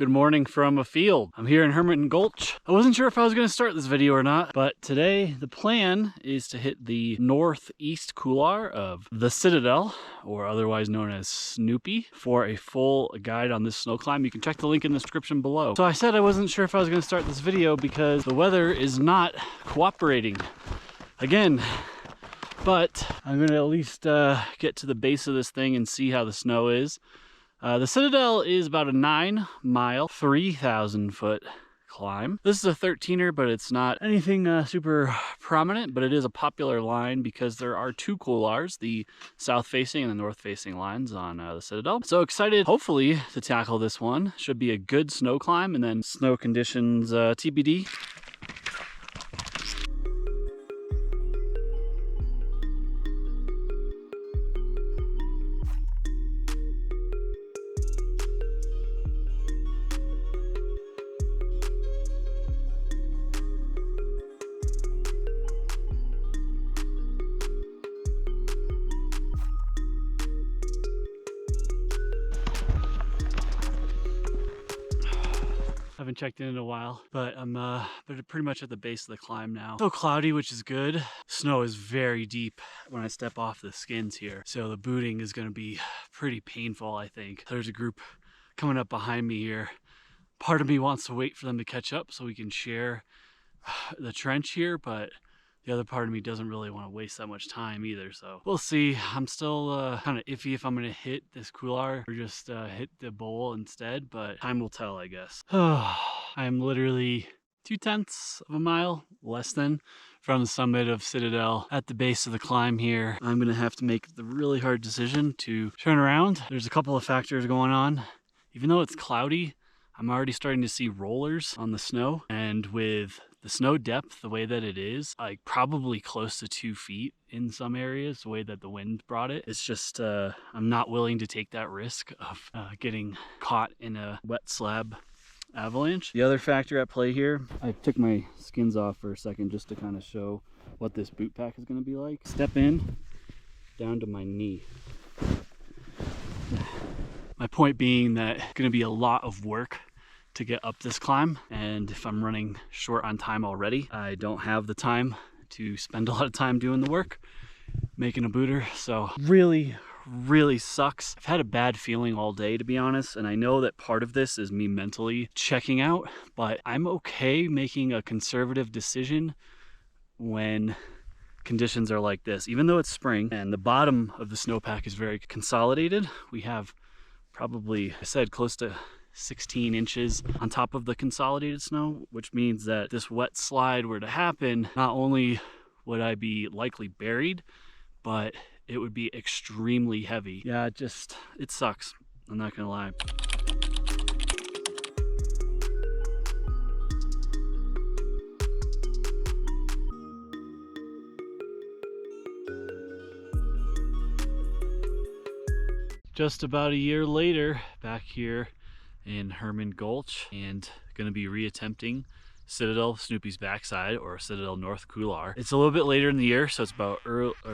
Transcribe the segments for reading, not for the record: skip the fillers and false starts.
Good morning from a field. I'm here in Hermiton Gulch. I wasn't sure if I was going to start this video or not, but today the plan is to hit the northeast couloir of the Citadel, or otherwise known as Snoopy. For a full guide on this snow climb, you can check the link in the description below. So I said I wasn't sure if I was going to start this video because the weather is not cooperating again. But I'm going to at least get to the base of this thing and see how the snow is. The Citadel is about a 9-mile, 3,000 foot climb. This is a 13er, but it's not anything super prominent, but it is a popular line because there are two couloirs, the south facing and the north facing lines on the Citadel. So excited, hopefully, to tackle this one. Should be a good snow climb, and then snow conditions TBD. Haven't checked in a while, but I'm pretty much at the base of the climb now. So cloudy, which is good. Snow is very deep when I step off the skins here, so the booting is going to be pretty painful, I think. There's a group coming up behind me here. Part of me wants to wait for them to catch up so we can share the trench here, but the other part of me doesn't really want to waste that much time either, so we'll see. I'm still kind of iffy if I'm going to hit this couloir or just hit the bowl instead, but time will tell, I guess. I'm literally 0.2 of a mile, less than, from the summit of Citadel at the base of the climb here. I'm going to have to make the really hard decision to turn around. There's a couple of factors going on. Even though it's cloudy, I'm already starting to see rollers on the snow, and with the snow depth the way that it is, like probably close to 2 feet in some areas, the way that the wind brought it, it's just I'm not willing to take that risk of getting caught in a wet slab avalanche. The other factor at play here, I took my skins off for a second just to kind of show what this boot pack is going to be like. Step in down to my knee. My point being that it's going to be a lot of work to get up this climb, and if I'm running short on time already, I don't have the time to spend a lot of time doing the work making a booter. So really sucks. I've had a bad feeling all day, to be honest, and I know that part of this is me mentally checking out, but I'm okay making a conservative decision when conditions are like this. Even though it's spring and the bottom of the snowpack is very consolidated, we have probably, I said, close to 16 inches on top of the consolidated snow, which means that this wet slide were to happen, not only would I be likely buried, but it would be extremely heavy. Yeah, it sucks. I'm not gonna lie. Just about a year later, back here in Hermiton Gulch, and going to be reattempting Citadel Snoopy's backside, or Citadel North Couloir. It's a little bit later in the year, so it's about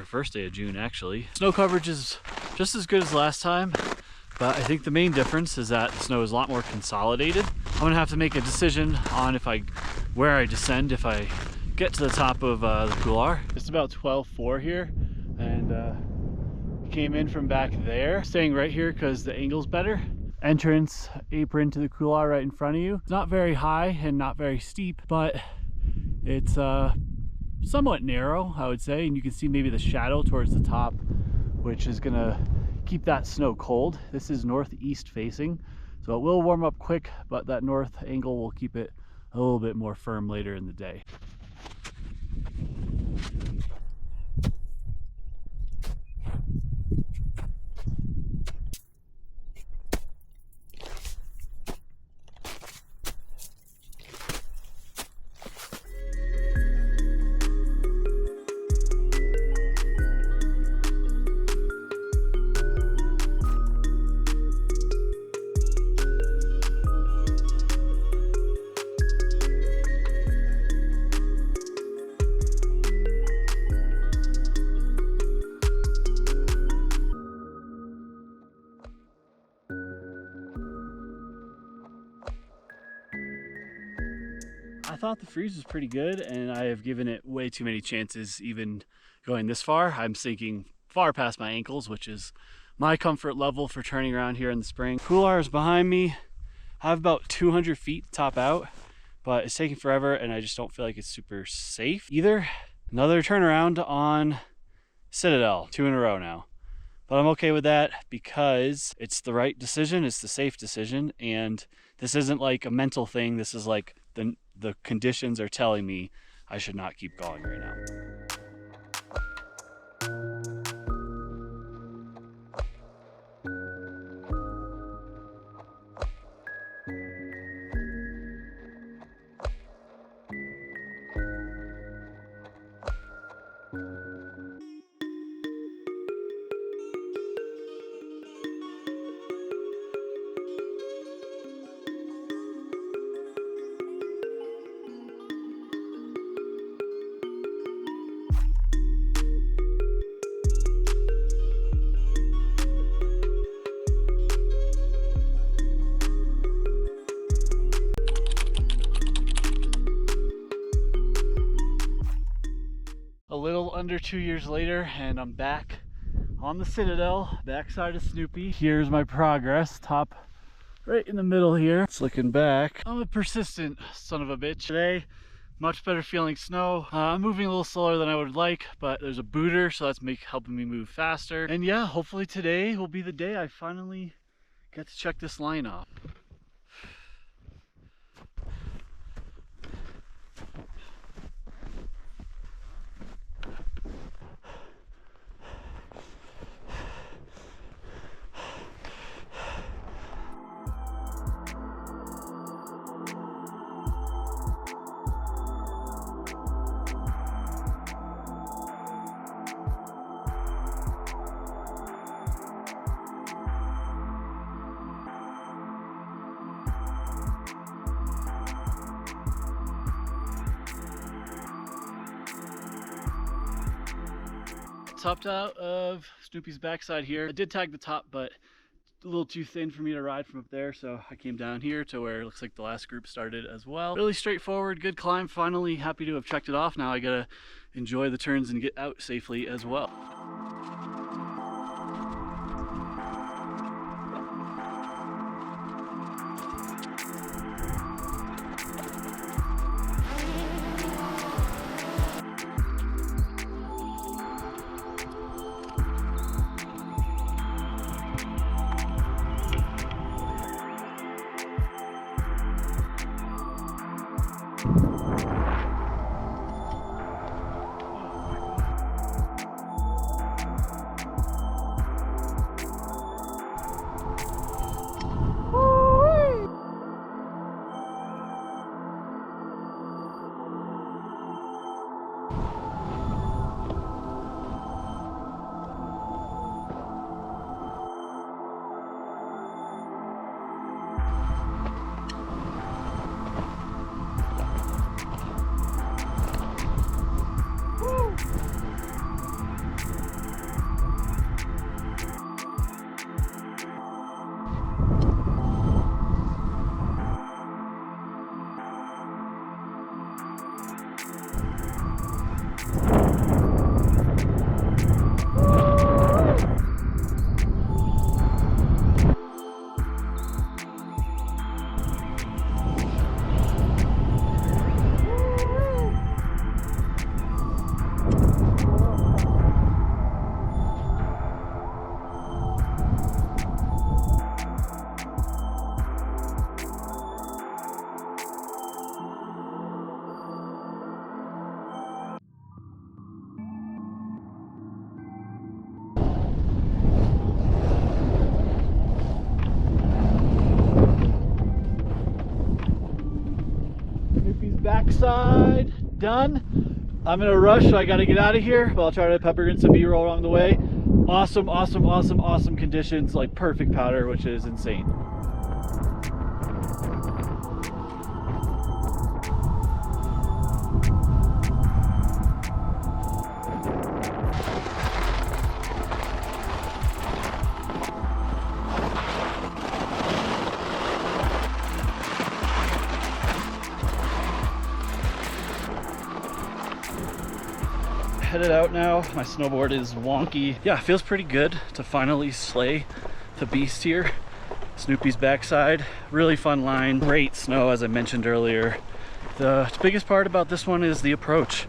first day of June actually. Snow coverage is just as good as last time, but I think the main difference is that the snow is a lot more consolidated. I'm gonna have to make a decision on where I descend if I get to the top of the couloir. It's about 12.4 here, and came in from back there, staying right here because the angle's better. Entrance apron to the couloir right in front of you. It's not very high and not very steep, but it's somewhat narrow, I would say, and you can see maybe the shadow towards the top, which is gonna keep that snow cold. This is northeast facing, so it will warm up quick, but that north angle will keep it a little bit more firm later in the day. I thought the freeze was pretty good, and I have given it way too many chances even going this far. I'm sinking far past my ankles, which is my comfort level for turning around here in the spring. Couloir is behind me. I have about 200 feet to top out, but it's taking forever and I just don't feel like it's super safe either. Another turnaround on Citadel, 2 in a row now. But I'm okay with that because it's the right decision, it's the safe decision, and this isn't like a mental thing. This is like the conditions are telling me I should not keep going right now. A little under 2 years later, and I'm back on the Citadel, backside of Snoopy. Here's my progress, top right in the middle here. It's looking back. I'm a persistent son of a bitch. Today, much better feeling snow. I'm moving a little slower than I would like, but there's a booter, so that's helping me move faster. And yeah, hopefully today will be the day I finally get to check this line off. Topped out of Snoopy's backside here. I did tag the top, but a little too thin for me to ride from up there, so I came down here to where it looks like the last group started as well. Really straightforward, good climb. Finally happy to have checked it off. Now I gotta enjoy the turns and get out safely as well. Backside done. I'm in a rush, so I got to get out of here, but I'll try to pepper in some B-roll along the way. Awesome conditions, like perfect powder, which is insane. headed out now. My snowboard is wonky. Yeah, it feels pretty good to finally slay the beast here. Snoopy's backside, really fun line. Great snow, as I mentioned earlier. The biggest part about this one is the approach.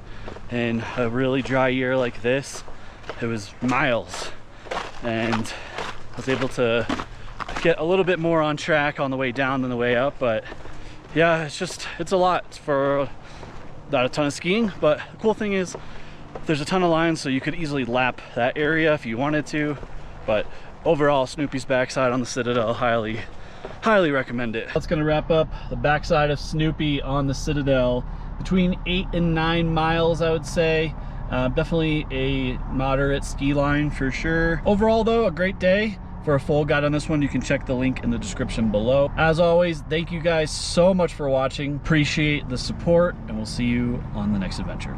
In a really dry year like this, it was miles, and I was able to get a little bit more on track on the way down than the way up. But yeah, it's a lot for not a ton of skiing. But the cool thing is there's a ton of lines, so you could easily lap that area if you wanted to. But overall, Snoopy's backside on the Citadel, highly recommend it. That's gonna wrap up the backside of Snoopy on the Citadel. Between 8 and 9 miles, I would say. Definitely a moderate ski line for sure. Overall though, a great day. For a full guide on this one, you can check the link in the description below. As always, thank you guys so much for watching. Appreciate the support, and we'll see you on the next adventure.